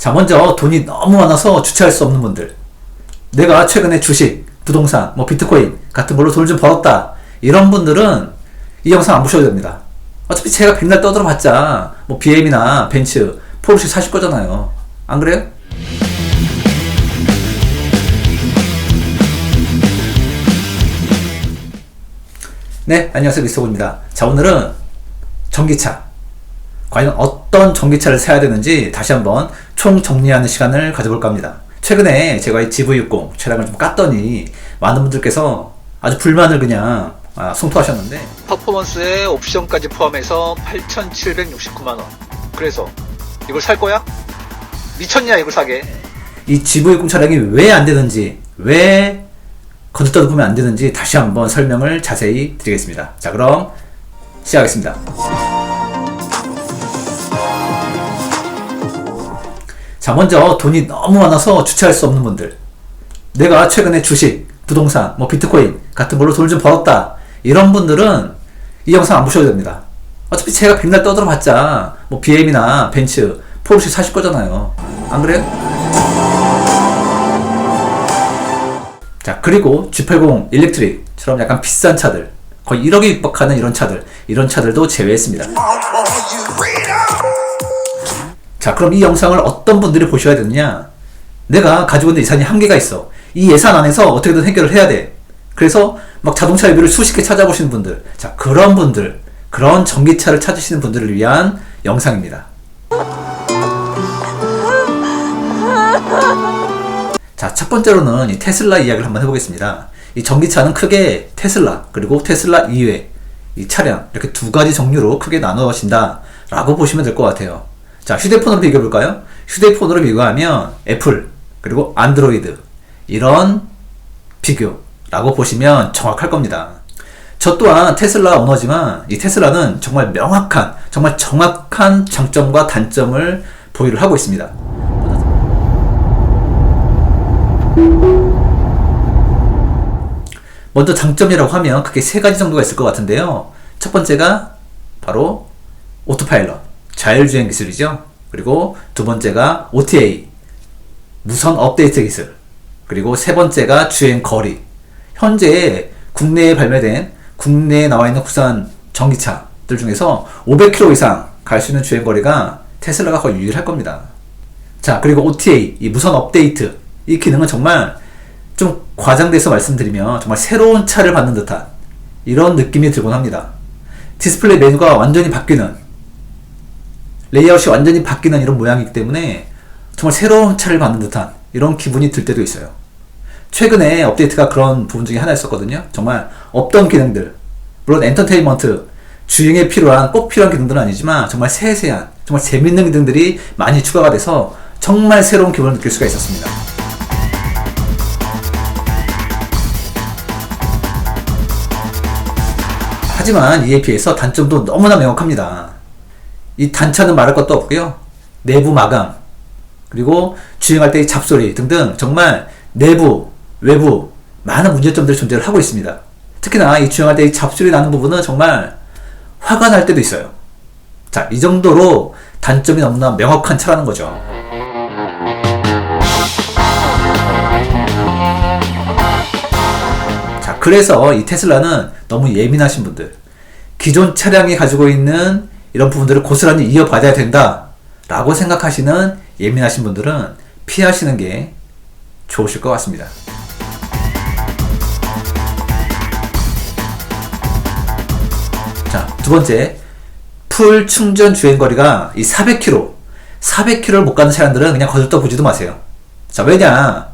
자, 먼저 돈이 너무 많아서 주체할 수 없는 분들. 내가 최근에 주식, 부동산, 비트코인 같은 걸로 돈을 좀 벌었다. 이런 분들은 이 영상 안 보셔도 됩니다. 어차피 제가 백날 떠들어 봤자 BM이나 벤츠, 포르쉐 사실 거잖아요. 안 그래요? 네, 안녕하세요. 미스터고입니다. 자, 오늘은 전기차. 과연 어떤 전기차를 사야 되는지 다시 한번 총정리하는 시간을 가져볼까 합니다. 최근에 제가 이 GV60 차량을 좀 깠더니 많은 분들께서 아주 불만을 그냥 성토하셨는데, 퍼포먼스에 옵션까지 포함해서 8,769만원. 그래서 이걸 살 거야? 미쳤냐 이걸 사게? 이 GV60 차량이 왜 안 되는지, 왜 거듭떠도 보면 안 되는지 다시 한번 설명을 자세히 드리겠습니다. 자, 그럼 시작하겠습니다. 자, 먼저 돈이 너무 많아서 주체할 수 없는 분들. 내가 최근에 주식, 부동산, 비트코인 같은 걸로 돈을 좀 벌었다. 이런 분들은 이 영상 안 보셔도 됩니다. 어차피 제가 백날 떠들어 봤자 BM이나 벤츠, 포르쉐 사실 거잖아요. 안 그래요? 자, 그리고 G80 일렉트릭처럼 약간 비싼 차들, 거의 1억에 육박하는 이런 차들도 제외했습니다. 자, 그럼 이 영상을 어떤 분들이 보셔야 되느냐? 내가 가지고 있는 예산이 한계가 있어. 이 예산 안에서 어떻게든 해결을 해야 돼. 그래서 자동차 리뷰를 수십 개 찾아보시는 분들, 자, 그런 분들, 그런 전기차를 찾으시는 분들을 위한 영상입니다. 자, 첫 번째로는 이 테슬라 이야기를 한번 해보겠습니다. 이 전기차는 크게 테슬라, 그리고 테슬라 이외 이 차량, 이렇게 두 가지 종류로 크게 나누어진다 라고 보시면 될 것 같아요. 자, 휴대폰으로 비교해볼까요? 휴대폰으로 비교하면 애플, 그리고 안드로이드, 이런 비교라고 보시면 정확할 겁니다. 저 또한 테슬라 오너지만 이 테슬라는 정말 명확한, 정말 정확한 장점과 단점을 보유를 하고 있습니다. 먼저 장점이라고 하면 크게 세 가지 정도가 있을 것 같은데요. 첫 번째가 바로 오토파일럿, 자율주행 기술이죠. 그리고 두 번째가 OTA, 무선 업데이트 기술. 그리고 세 번째가 주행 거리. 현재 국내에 발매된, 국내에 나와 있는 국산 전기차들 중에서 500km 이상 갈 수 있는 주행 거리가 테슬라가 거의 유일할 겁니다. 자, 그리고 OTA, 이 무선 업데이트, 이 기능은 정말 좀 과장돼서 말씀드리면 정말 새로운 차를 받는 듯한 이런 느낌이 들곤 합니다. 디스플레이 메뉴가 완전히 바뀌는, 레이아웃이 완전히 바뀌는 이런 모양이기 때문에 정말 새로운 차를 받는 듯한 이런 기분이 들 때도 있어요. 최근에 업데이트가 그런 부분 중에 하나였었거든요. 정말 없던 기능들, 물론 엔터테인먼트, 주행에 필요한, 꼭 필요한 기능들은 아니지만 정말 세세한, 정말 재밌는 기능들이 많이 추가가 돼서 정말 새로운 기분을 느낄 수가 있었습니다. 하지만 이에 비해서 단점도 너무나 명확합니다. 이 단차는 말할 것도 없고요. 내부 마감, 그리고 주행할 때의 잡소리 등등 정말 내부, 외부 많은 문제점들이 존재를 하고 있습니다. 특히나 이 주행할 때 이 잡소리 나는 부분은 정말 화가 날 때도 있어요. 자, 이 정도로 단점이 너무나 명확한 차라는 거죠. 자, 그래서 이 테슬라는 너무 예민하신 분들, 기존 차량이 가지고 있는 이런 부분들을 고스란히 이어받아야 된다 라고 생각하시는 예민하신 분들은 피하시는 게 좋으실 것 같습니다. 자, 두 번째, 풀 충전 주행거리가 이 400km를 못 가는 차량들은 그냥 거들떠 보지도 마세요. 자, 왜냐?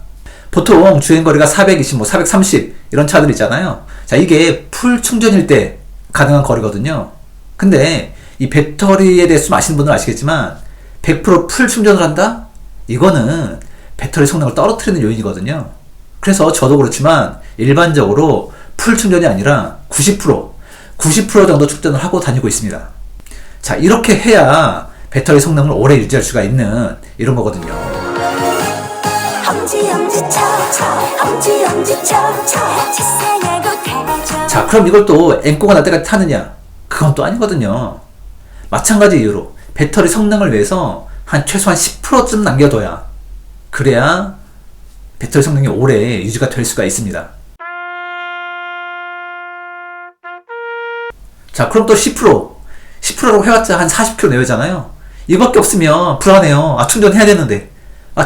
보통 주행거리가 420, 430 이런 차들 있잖아요. 자, 이게 풀 충전일 때 가능한 거리거든요. 근데 이 배터리에 대해서 좀 아시는 분들은 아시겠지만 100% 풀 충전을 한다? 이거는 배터리 성능을 떨어뜨리는 요인이거든요. 그래서 저도 그렇지만 일반적으로 풀 충전이 아니라 90% 정도 충전을 하고 다니고 있습니다. 자, 이렇게 해야 배터리 성능을 오래 유지할 수가 있는 이런 거거든요. 자, 그럼 이걸 또 앵꼬가 날 때까지 타느냐? 그건 또 아니거든요. 마찬가지 이유로 배터리 성능을 위해서 한 최소한 10%쯤 남겨둬야, 그래야 배터리 성능이 오래 유지가 될 수가 있습니다. 자, 그럼 또 10%라고 해봤자 한 40km 내외잖아요. 이거밖에 없으면 불안해요. 충전해야 되는데.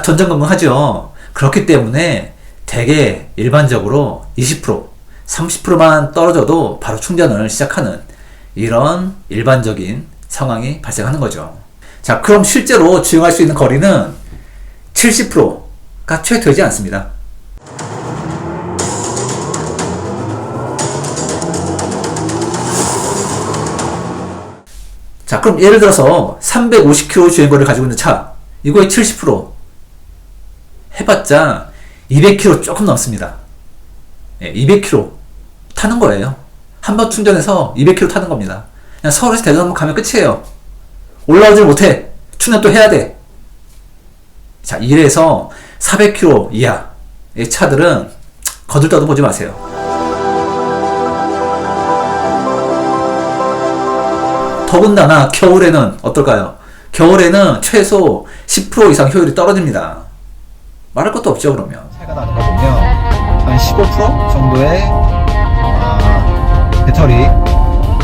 전전긍긍하죠. 그렇기 때문에 대개 일반적으로 20%, 30%만 떨어져도 바로 충전을 시작하는 이런 일반적인 상황이 발생하는 거죠. 자, 그럼 실제로 주행할 수 있는 거리는 70%가 채 되지 않습니다. 자, 그럼 예를 들어서 350km 주행거리를 가지고 있는 차, 이거의 70% 해봤자 200km 조금 넘습니다. 200km 타는 거예요. 한 번 충전해서 200km 타는 겁니다. 그냥 서울에서 대전 한번 가면 끝이에요. 올라오질 못해. 충전 또 해야 돼. 자, 이래서 400km 이하의 차들은 거들떠도 보지 마세요. 더군다나 겨울에는 어떨까요? 겨울에는 최소 10% 이상 효율이 떨어집니다. 말할 것도 없죠, 그러면. 차이가 나는 거 보면 한 15% 정도의 배터리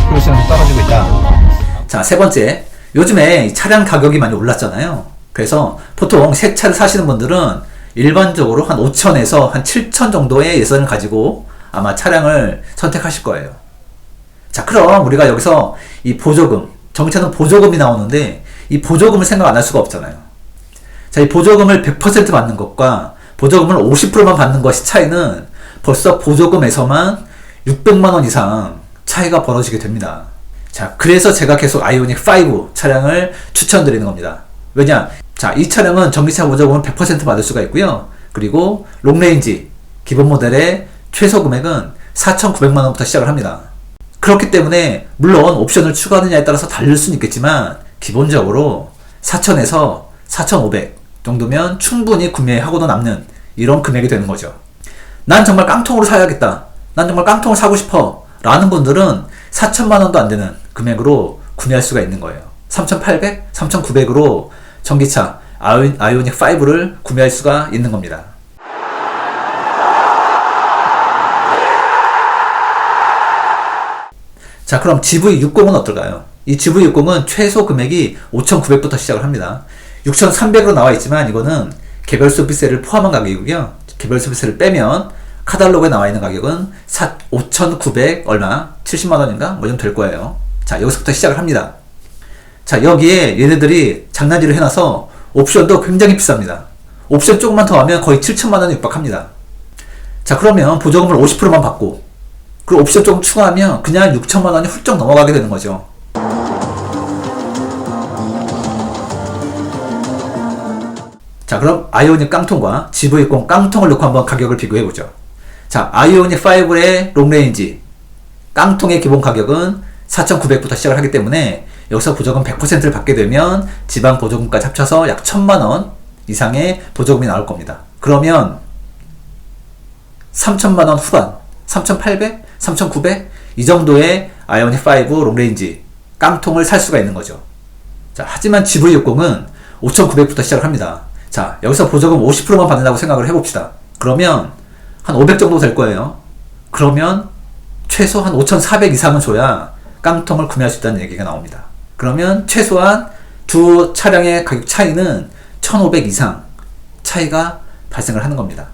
효율성이 떨어지고 있다. 자, 세 번째. 요즘에 차량 가격이 많이 올랐잖아요. 그래서 보통 새 차를 사시는 분들은 일반적으로 한 5천에서 한 7천 정도의 예산을 가지고 아마 차량을 선택하실 거예요. 자, 그럼 우리가 여기서 이 보조금, 전기차는 보조금이 나오는데 이 보조금을 생각 안 할 수가 없잖아요. 자, 이 보조금을 100% 받는 것과 보조금을 50%만 받는 것의 차이는 벌써 보조금에서만 600만원 이상 차이가 벌어지게 됩니다. 자, 그래서 제가 계속 아이오닉 5 차량을 추천드리는 겁니다. 왜냐? 자, 이 차량은 전기차 보조금을 100% 받을 수가 있고요. 그리고 롱레인지 기본 모델의 최소 금액은 4,900만원부터 시작을 합니다. 그렇기 때문에 물론 옵션을 추가하느냐에 따라서 다를 수는 있겠지만 기본적으로 4,000에서 4,500 정도면 충분히 구매하고도 남는 이런 금액이 되는 거죠. 난 정말 깡통으로 사야겠다. 난 정말 깡통을 사고 싶어. 라는 분들은 4천만원도 안 되는 금액으로 구매할 수가 있는 거예요. 3,800, 3,900으로 전기차 아이오닉 5를 구매할 수가 있는 겁니다. 자, 그럼 GV60은 어떨까요? 이 GV60은 최소 금액이 5,900부터 시작을 합니다. 6,300으로 나와 있지만 이거는 개별 소비세를 포함한 가격이고요. 개별 소비세를 빼면 카탈로그에 나와 있는 가격은 5,900 얼마? 70만원인가? 뭐 좀 될 거예요. 자, 여기서부터 시작을 합니다. 자, 여기에 얘네들이 장난질을 해놔서 옵션도 굉장히 비쌉니다. 옵션 조금만 더 하면 거의 7천만원에 육박합니다. 자, 그러면 보조금을 50%만 받고 그리고 옵션 조금 추가하면 그냥 6천만원이 훌쩍 넘어가게 되는 거죠. 자, 그럼 아이오닉 깡통과 GV60 깡통을 넣고 한번 가격을 비교해보죠. 자, 아이오닉 5의 롱레인지 깡통의 기본 가격은 4,900부터 시작을 하기 때문에 여기서 보조금 100%를 받게 되면 지방 보조금까지 합쳐서 약 1,000만원 이상의 보조금이 나올 겁니다. 그러면 3,000만원 후반, 3,800, 3,900 이 정도의 아이오닉 5 롱레인지 깡통을 살 수가 있는 거죠. 자, 하지만 GV60은 5,900부터 시작을 합니다. 자, 여기서 보조금 50%만 받는다고 생각을 해봅시다. 그러면 한 500 정도 될 거예요. 그러면 최소 한 5,400 이상은 줘야 깡통을 구매할 수 있다는 얘기가 나옵니다. 그러면 최소한 두 차량의 가격 차이는 1,500 이상 차이가 발생을 하는 겁니다.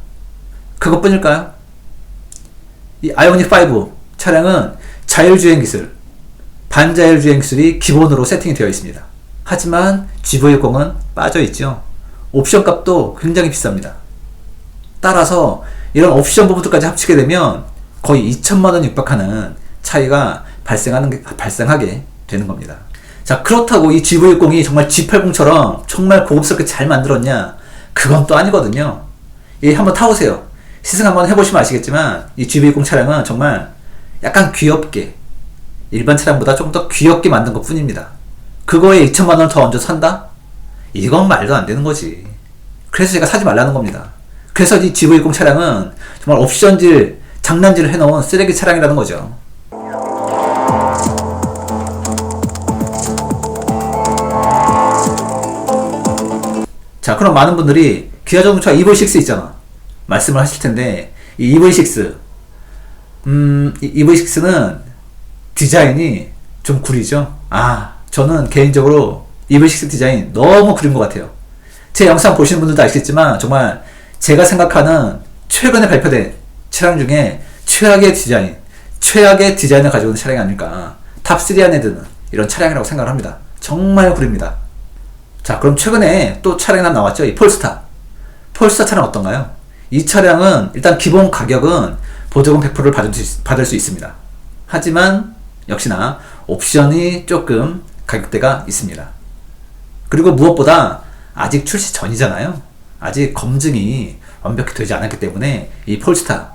그것뿐일까요? 이 아이오닉 5 차량은 자율주행 기술, 반자율주행 기술이 기본으로 세팅이 되어 있습니다. 하지만 GV60은 빠져 있죠. 옵션 값도 굉장히 비쌉니다. 따라서 이런 옵션 부분들까지 합치게 되면 거의 2천만원 육박하는 차이가 발생하게 되는 겁니다. 자, 그렇다고 이 GV60이 정말 G80처럼 정말 고급스럽게 잘 만들었냐? 그건 또 아니거든요. 한번 타보세요. 시승 한번 해보시면 아시겠지만 이 GV60 차량은 정말 약간 귀엽게, 일반 차량보다 조금 더 귀엽게 만든 것 뿐입니다. 그거에 2천만원을 더 얹어 산다? 이건 말도 안 되는 거지. 그래서 제가 사지 말라는 겁니다. 그래서 이 GV60 차량은 정말 옵션질, 장난질을 해놓은 쓰레기 차량이라는 거죠. 자, 그럼 많은 분들이 기아 자동차 EV6 있잖아. 말씀을 하실 텐데, 이 EV6, 이 EV6는 디자인이 좀 구리죠. 저는 개인적으로 EV6 디자인 너무 구린 것 같아요. 제 영상 보시는 분들도 아시겠지만, 정말 제가 생각하는 최근에 발표된 차량 중에 최악의 디자인을 가지고 있는 차량이 아닐까. 탑3 안에 드는 이런 차량이라고 생각을 합니다. 정말 구립니다. 자, 그럼 최근에 또 차량이 하나 나왔죠. 이 폴스타 차량 어떤가요? 이 차량은 일단 기본 가격은 보조금 100%를 받을 수 있습니다. 하지만 역시나 옵션이 조금 가격대가 있습니다. 그리고 무엇보다 아직 출시 전이잖아요. 아직 검증이 완벽히 되지 않았기 때문에 이 폴스타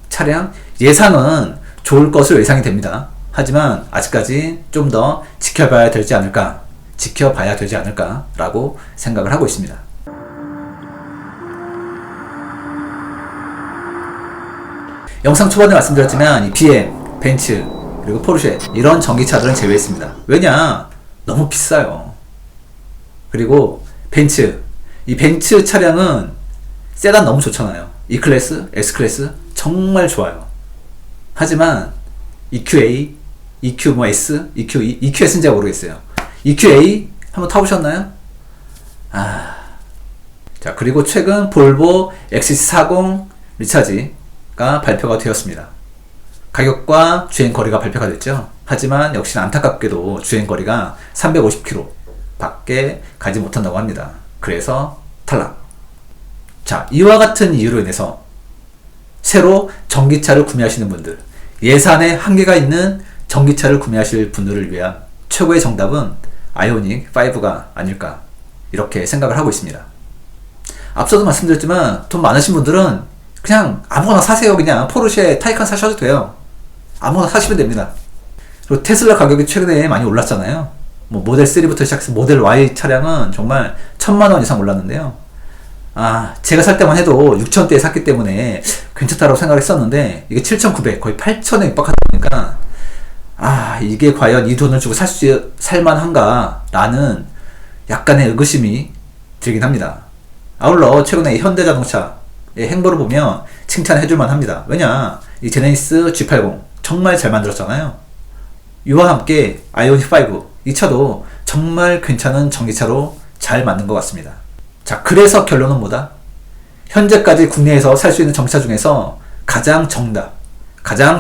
차량 예상은 좋을 것으로 예상이 됩니다. 하지만 아직까지 좀 더 지켜봐야 되지 않을까 라고 생각을 하고 있습니다. 영상 초반에 말씀드렸지만 이 BM, 벤츠, 그리고 포르쉐 이런 전기차들은 제외했습니다. 왜냐? 너무 비싸요. 그리고 이 벤츠 차량은 세단 너무 좋잖아요. E클래스, S클래스 정말 좋아요. 하지만 EQA, EQS, EQS는 제가 모르겠어요. EQA 한번 타보셨나요? 자, 그리고 최근 볼보 XC40 리차지가 발표가 되었습니다. 가격과 주행거리가 발표가 됐죠. 하지만 역시나 안타깝게도 주행거리가 350km 밖에 가지 못한다고 합니다. 그래서 탈락. 자, 이와 같은 이유로 인해서 새로 전기차를 구매하시는 분들, 예산에 한계가 있는 전기차를 구매하실 분들을 위한 최고의 정답은 아이오닉 5가 아닐까 이렇게 생각을 하고 있습니다. 앞서도 말씀드렸지만 돈 많으신 분들은 그냥 아무거나 사세요. 그냥 포르쉐 타이칸 사셔도 돼요. 아무거나 사시면 됩니다. 그리고 테슬라 가격이 최근에 많이 올랐잖아요. 뭐 모델 3부터 시작해서 모델 Y 차량은 정말 1000만원 이상 올랐는데요. 제가 살 때만 해도 6,000대에 샀기 때문에 괜찮다고 생각했었는데 이게 7,900 거의 8,000에 육박하다 보니까 이게 과연 이 돈을 주고 살만한가 라는 약간의 의구심이 들긴 합니다. 아울러 최근에 현대자동차의 행보를 보면 칭찬해줄만 합니다. 왜냐, 이 제네시스 G80 정말 잘 만들었잖아요. 이와 함께 아이오닉 5 이 차도 정말 괜찮은 전기차로 잘 만든 것 같습니다. 자, 그래서 결론은 뭐다? 현재까지 국내에서 살 수 있는 전기차 중에서 가장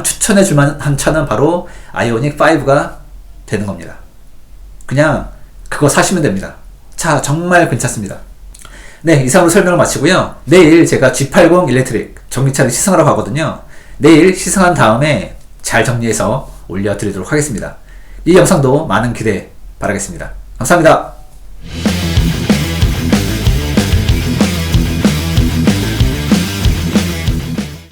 추천해줄 만한 차는 바로 아이오닉 5가 되는 겁니다. 그냥 그거 사시면 됩니다. 차 정말 괜찮습니다. 네, 이상으로 설명을 마치고요. 내일 제가 G80 일렉트릭 전기차를 시승하러 가거든요. 내일 시승한 다음에 잘 정리해서 올려드리도록 하겠습니다. 이 영상도 많은 기대 바라겠습니다. 감사합니다.